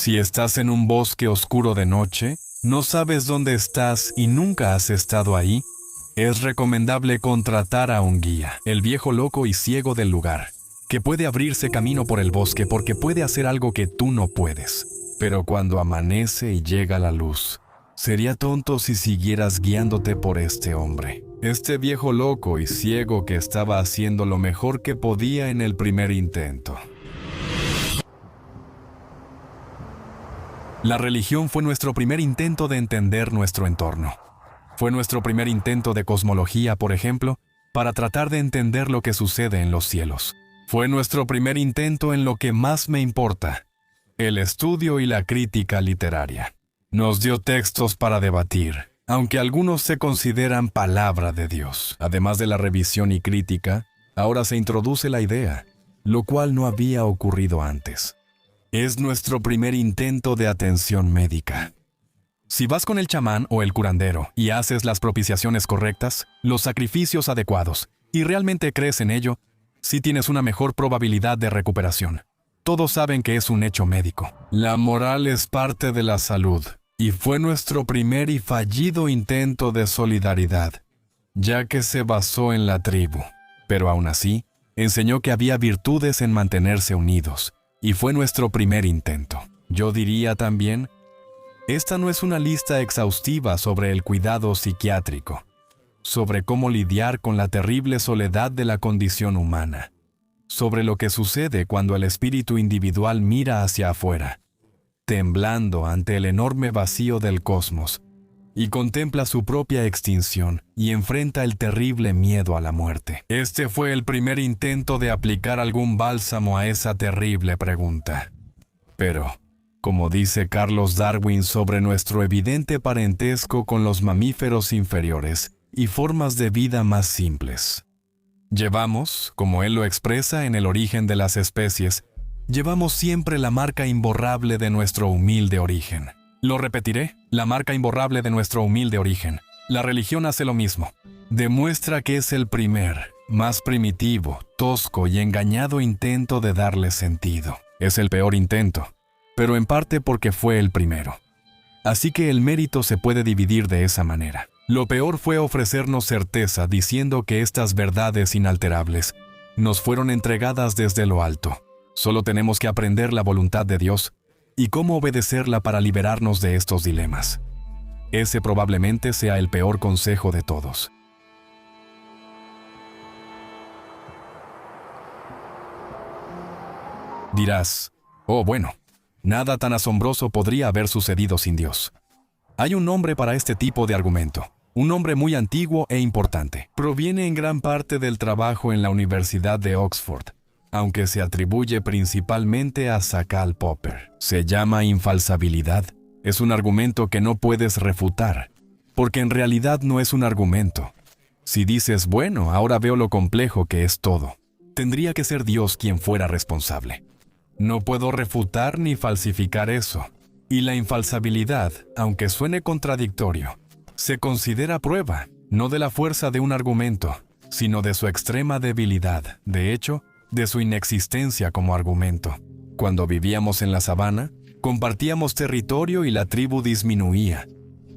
Si estás en un bosque oscuro de noche, no sabes dónde estás y nunca has estado ahí, es recomendable contratar a un guía, el viejo loco y ciego del lugar, que puede abrirse camino por el bosque porque puede hacer algo que tú no puedes. Pero cuando amanece y llega la luz, sería tonto si siguieras guiándote por este hombre, este viejo loco y ciego que estaba haciendo lo mejor que podía en el primer intento. La religión fue nuestro primer intento de entender nuestro entorno. Fue nuestro primer intento de cosmología, por ejemplo, para tratar de entender lo que sucede en los cielos. Fue nuestro primer intento en lo que más me importa, el estudio y la crítica literaria. Nos dio textos para debatir, aunque algunos se consideran palabra de Dios. Además de la revisión y crítica, ahora se introduce la idea, lo cual no había ocurrido antes. Es nuestro primer intento de atención médica. Si vas con el chamán o el curandero y haces las propiciaciones correctas, los sacrificios adecuados, y realmente crees en ello, sí tienes una mejor probabilidad de recuperación. Todos saben que es un hecho médico. La moral es parte de la salud, y fue nuestro primer y fallido intento de solidaridad, ya que se basó en la tribu. Pero aún así, enseñó que había virtudes en mantenerse unidos, y fue nuestro primer intento. Yo diría también, esta no es una lista exhaustiva sobre el cuidado psiquiátrico, sobre cómo lidiar con la terrible soledad de la condición humana, sobre lo que sucede cuando el espíritu individual mira hacia afuera, temblando ante el enorme vacío del cosmos, y contempla su propia extinción y enfrenta el terrible miedo a la muerte. Este fue el primer intento de aplicar algún bálsamo a esa terrible pregunta. Pero, como dice Carlos Darwin sobre nuestro evidente parentesco con los mamíferos inferiores y formas de vida más simples, llevamos, como él lo expresa en El origen de las especies, llevamos siempre la marca imborrable de nuestro humilde origen. Lo repetiré, la marca imborrable de nuestro humilde origen. La religión hace lo mismo. Demuestra que es el primer, más primitivo, tosco y engañado intento de darle sentido. Es el peor intento, pero en parte porque fue el primero. Así que el mérito se puede dividir de esa manera. Lo peor fue ofrecernos certeza diciendo que estas verdades inalterables nos fueron entregadas desde lo alto. Solo tenemos que aprender la voluntad de Dios y cómo obedecerla para liberarnos de estos dilemas. Ese probablemente sea el peor consejo de todos. Dirás, oh bueno, nada tan asombroso podría haber sucedido sin Dios. Hay un nombre para este tipo de argumento, un nombre muy antiguo e importante. Proviene en gran parte del trabajo en la Universidad de Oxford, aunque se atribuye principalmente a Karl Popper. Se llama infalsabilidad. Es un argumento que no puedes refutar, porque en realidad no es un argumento. Si dices, bueno, ahora veo lo complejo que es todo, tendría que ser Dios quien fuera responsable. No puedo refutar ni falsificar eso. Y la infalsabilidad, aunque suene contradictorio, se considera prueba, no de la fuerza de un argumento, sino de su extrema debilidad. De hecho, de su inexistencia como argumento. Cuando vivíamos en la sabana, compartíamos territorio y la tribu disminuía.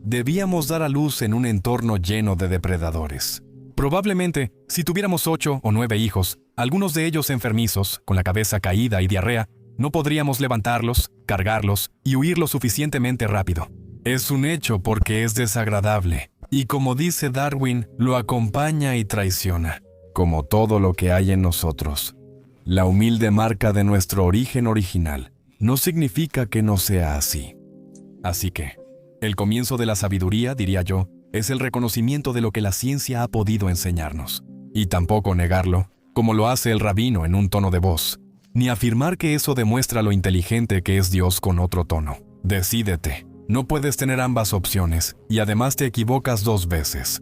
Debíamos dar a luz en un entorno lleno de depredadores. Probablemente, si tuviéramos 8 o 9 hijos, algunos de ellos enfermizos, con la cabeza caída y diarrea, no podríamos levantarlos, cargarlos y huir lo suficientemente rápido. Es un hecho porque es desagradable, y como dice Darwin, lo acompaña y traiciona, como todo lo que hay en nosotros. La humilde marca de nuestro origen original no significa que no sea así. Así que, el comienzo de la sabiduría, diría yo, es el reconocimiento de lo que la ciencia ha podido enseñarnos. Y tampoco negarlo, como lo hace el rabino en un tono de voz, ni afirmar que eso demuestra lo inteligente que es Dios con otro tono. Decídete, no puedes tener ambas opciones, y además te equivocas 2 veces.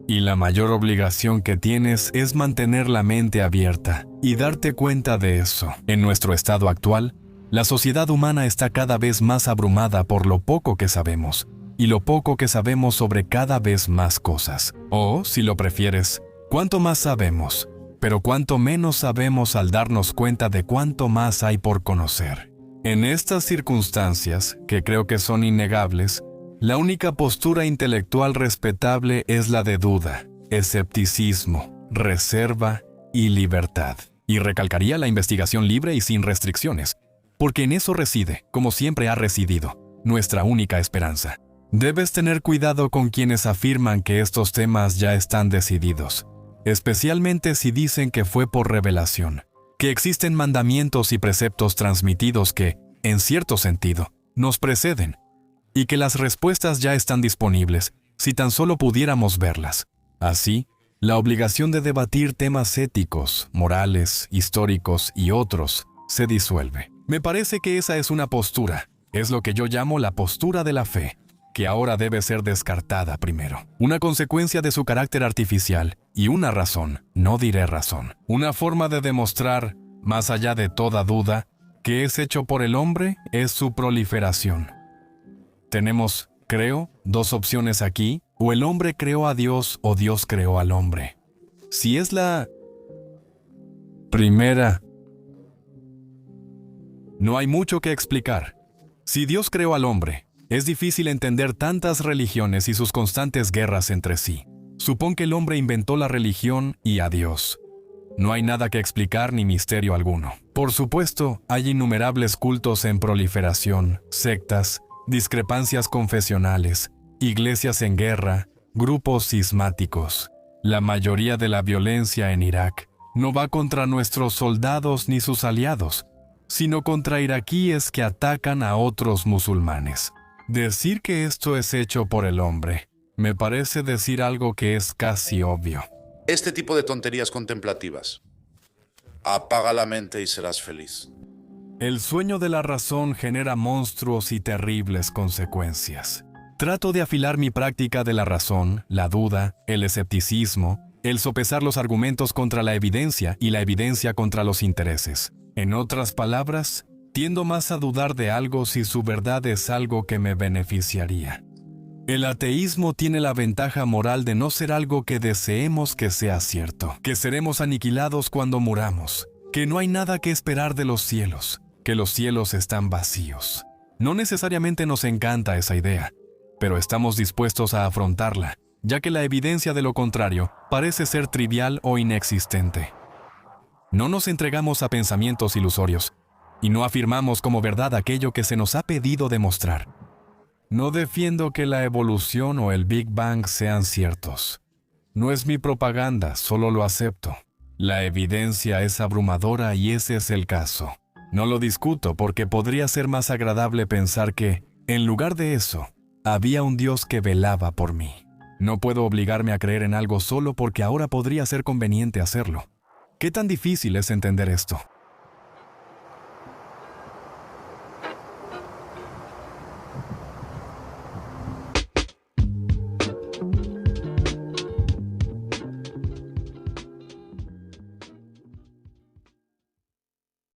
Y la mayor obligación que tienes es mantener la mente abierta y darte cuenta de eso. En nuestro estado actual, la sociedad humana está cada vez más abrumada por lo poco que sabemos, y lo poco que sabemos sobre cada vez más cosas. O, si lo prefieres, cuánto más sabemos, pero cuánto menos sabemos al darnos cuenta de cuánto más hay por conocer. En estas circunstancias, que creo que son innegables, la única postura intelectual respetable es la de duda, escepticismo, reserva y libertad. Y recalcaría la investigación libre y sin restricciones, porque en eso reside, como siempre ha residido, nuestra única esperanza. Debes tener cuidado con quienes afirman que estos temas ya están decididos, especialmente si dicen que fue por revelación, que existen mandamientos y preceptos transmitidos que, en cierto sentido, nos preceden, y que las respuestas ya están disponibles, si tan solo pudiéramos verlas. Así, la obligación de debatir temas éticos, morales, históricos y otros se disuelve. Me parece que esa es una postura, es lo que yo llamo la postura de la fe, que ahora debe ser descartada primero. Una consecuencia de su carácter artificial y una razón, no diré razón. Una forma de demostrar, más allá de toda duda, que es hecho por el hombre es su proliferación. Tenemos, creo, dos opciones aquí: o el hombre creó a Dios o Dios creó al hombre. Si es la primera, no hay mucho que explicar. Si Dios creó al hombre, es difícil entender tantas religiones y sus constantes guerras entre sí. Supón que el hombre inventó la religión y a Dios. No hay nada que explicar ni misterio alguno. Por supuesto, hay innumerables cultos en proliferación, sectas, discrepancias confesionales, iglesias en guerra, grupos cismáticos. La mayoría de la violencia en Irak no va contra nuestros soldados ni sus aliados, sino contra iraquíes que atacan a otros musulmanes. Decir que esto es hecho por el hombre me parece decir algo que es casi obvio. Este tipo de tonterías contemplativas. Apaga la mente y serás feliz. El sueño de la razón genera monstruos y terribles consecuencias. Trato de afilar mi práctica de la razón, la duda, el escepticismo, el sopesar los argumentos contra la evidencia y la evidencia contra los intereses. En otras palabras, tiendo más a dudar de algo si su verdad es algo que me beneficiaría. El ateísmo tiene la ventaja moral de no ser algo que deseemos que sea cierto, que seremos aniquilados cuando muramos, que no hay nada que esperar de los cielos, que los cielos están vacíos. No necesariamente nos encanta esa idea, pero estamos dispuestos a afrontarla, ya que la evidencia de lo contrario parece ser trivial o inexistente. No nos entregamos a pensamientos ilusorios, y no afirmamos como verdad aquello que se nos ha pedido demostrar. No defiendo que la evolución o el Big Bang sean ciertos. No es mi propaganda, solo lo acepto. La evidencia es abrumadora y ese es el caso. No lo discuto porque podría ser más agradable pensar que, en lugar de eso, había un Dios que velaba por mí. No puedo obligarme a creer en algo solo porque ahora podría ser conveniente hacerlo. ¿Qué tan difícil es entender esto?